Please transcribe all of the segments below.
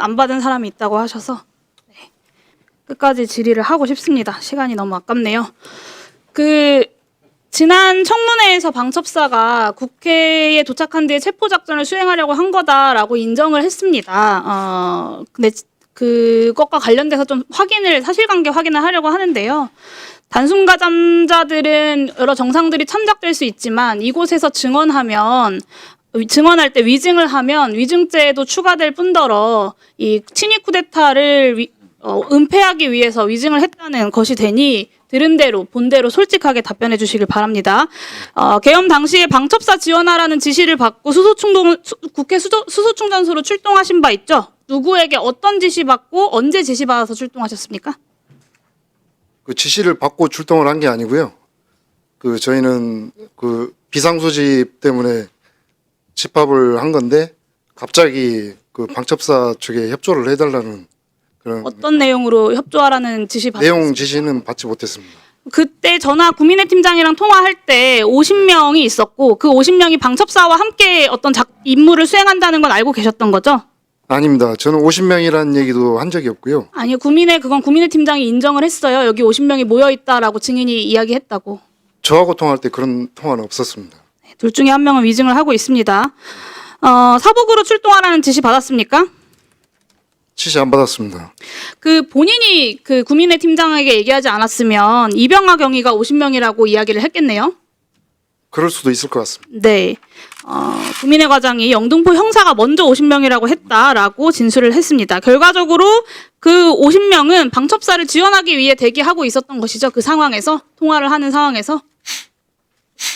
안 받은 사람이 있다고 하셔서 네. 끝까지 질의를 하고 싶습니다. 시간이 너무 아깝네요. 지난 청문회에서 방첩사가 국회에 도착한 뒤에 체포작전을 수행하려고 한 거다라고 인정을 했습니다. 근데 그것과 관련돼서 좀 사실관계 확인을 하려고 하는데요. 단순 가담자들은 여러 정상들이 참작될 수 있지만 이곳에서 증언할 때 위증을 하면 위증죄도 추가될 뿐더러 이 친위 쿠데타를 은폐하기 위해서 위증을 했다는 것이 되니 들은 대로 본대로 솔직하게 답변해 주시길 바랍니다. 계엄 당시에 방첩사 지원하라는 지시를 받고 국회 수소충전소로 출동하신 바 있죠? 누구에게 어떤 지시 받고 언제 지시 받아서 출동하셨습니까? 그 지시를 받고 출동을 한 게 아니고요. 저희는 비상소집 때문에 집합을 한 건데 갑자기 방첩사 측에 협조를 해달라는 그런 어떤 내용으로 협조하라는 지시 받았습니까? 내용 지시는 받지 못했습니다. 그때 전화 구민회 팀장이랑 통화할 때 50명이 있었고 그 50명이 방첩사와 함께 어떤 임무를 수행한다는 건 알고 계셨던 거죠? 아닙니다. 저는 50명이라는 얘기도 한 적이 없고요. 아니요. 그건 구민회 팀장이 인정을 했어요. 여기 50명이 모여있다라고 증인이 이야기했다고. 저하고 통화할 때 그런 통화는 없었습니다. 둘 중에 한 명은 위증을 하고 있습니다. 사복으로 출동하라는 지시 받았습니까? 지시 안 받았습니다. 본인이 구민회 팀장에게 얘기하지 않았으면 이병하 경위가 50명이라고 이야기를 했겠네요. 그럴 수도 있을 것 같습니다. 네. 구민회 과장이 영등포 형사가 먼저 50명이라고 했다라고 진술을 했습니다. 결과적으로 그 50명은 방첩사를 지원하기 위해 대기하고 있었던 것이죠. 그 상황에서 통화를 하는 상황에서.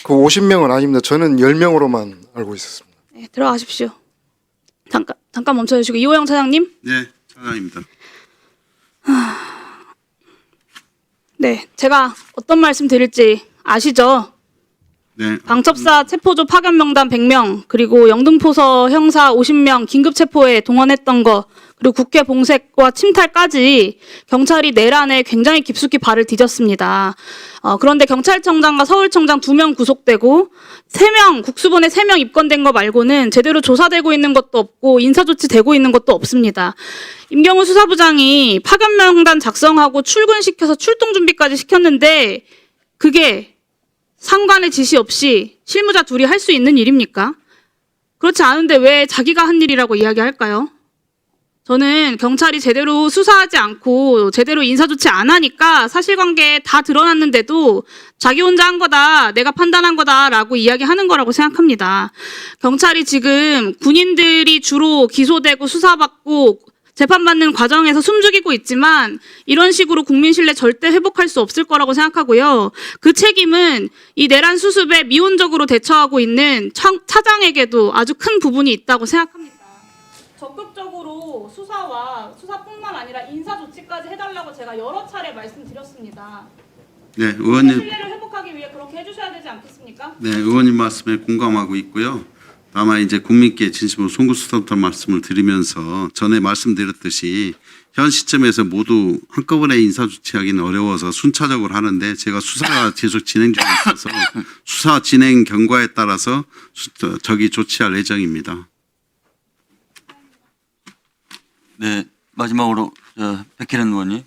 그 50명은 아닙니다. 저는 10명으로만 알고 있었습니다. 네, 들어가십시오. 잠깐 멈춰주시고 이호영 차장님. 네, 차장입니다. 네, 제가 어떤 말씀 드릴지 아시죠? 네, 방첩사 체포조 파견 명단 100명, 그리고 영등포서 형사 50명 긴급 체포에 동원했던 거, 그리고 국회 봉쇄와 침탈까지 경찰이 내란에 굉장히 깊숙이 발을 디뎠습니다. 그런데 경찰청장과 서울청장 2명 구속되고 3명, 국수본에 3명 입건된 거 말고는 제대로 조사되고 있는 것도 없고 인사조치 되고 있는 것도 없습니다. 임경우 수사부장이 파견 명단 작성하고 출근시켜서 출동 준비까지 시켰는데 그게 상관의 지시 없이 실무자 둘이 할 수 있는 일입니까? 그렇지 않은데 왜 자기가 한 일이라고 이야기할까요? 저는 경찰이 제대로 수사하지 않고 제대로 인사조치 안 하니까 사실관계 다 드러났는데도 자기 혼자 한 거다, 내가 판단한 거다라고 이야기하는 거라고 생각합니다. 경찰이 지금 군인들이 주로 기소되고 수사받고 재판받는 과정에서 숨죽이고 있지만 이런 식으로 국민 신뢰 절대 회복할 수 없을 거라고 생각하고요. 그 책임은 이 내란 수습에 미온적으로 대처하고 있는 차장에게도 아주 큰 부분이 있다고 생각합니다. 적극적으로 수사뿐만 아니라 인사 조치까지 해달라고 제가 여러 차례 말씀드렸습니다. 네, 의원님. 신뢰를 회복하기 위해 그렇게 해주셔야 되지 않겠습니까? 네, 의원님 말씀에 공감하고 있고요. 다만 이제 국민께 진심으로 송구스럽다는 말씀을 드리면서 전에 말씀드렸듯이 현 시점에서 모두 한꺼번에 인사조치하기는 어려워서 순차적으로 하는데 제가 수사가 계속 진행 중에 있어서 수사 진행 경과에 따라서 적이 조치할 예정입니다. 네, 마지막으로 백혜련 의원님.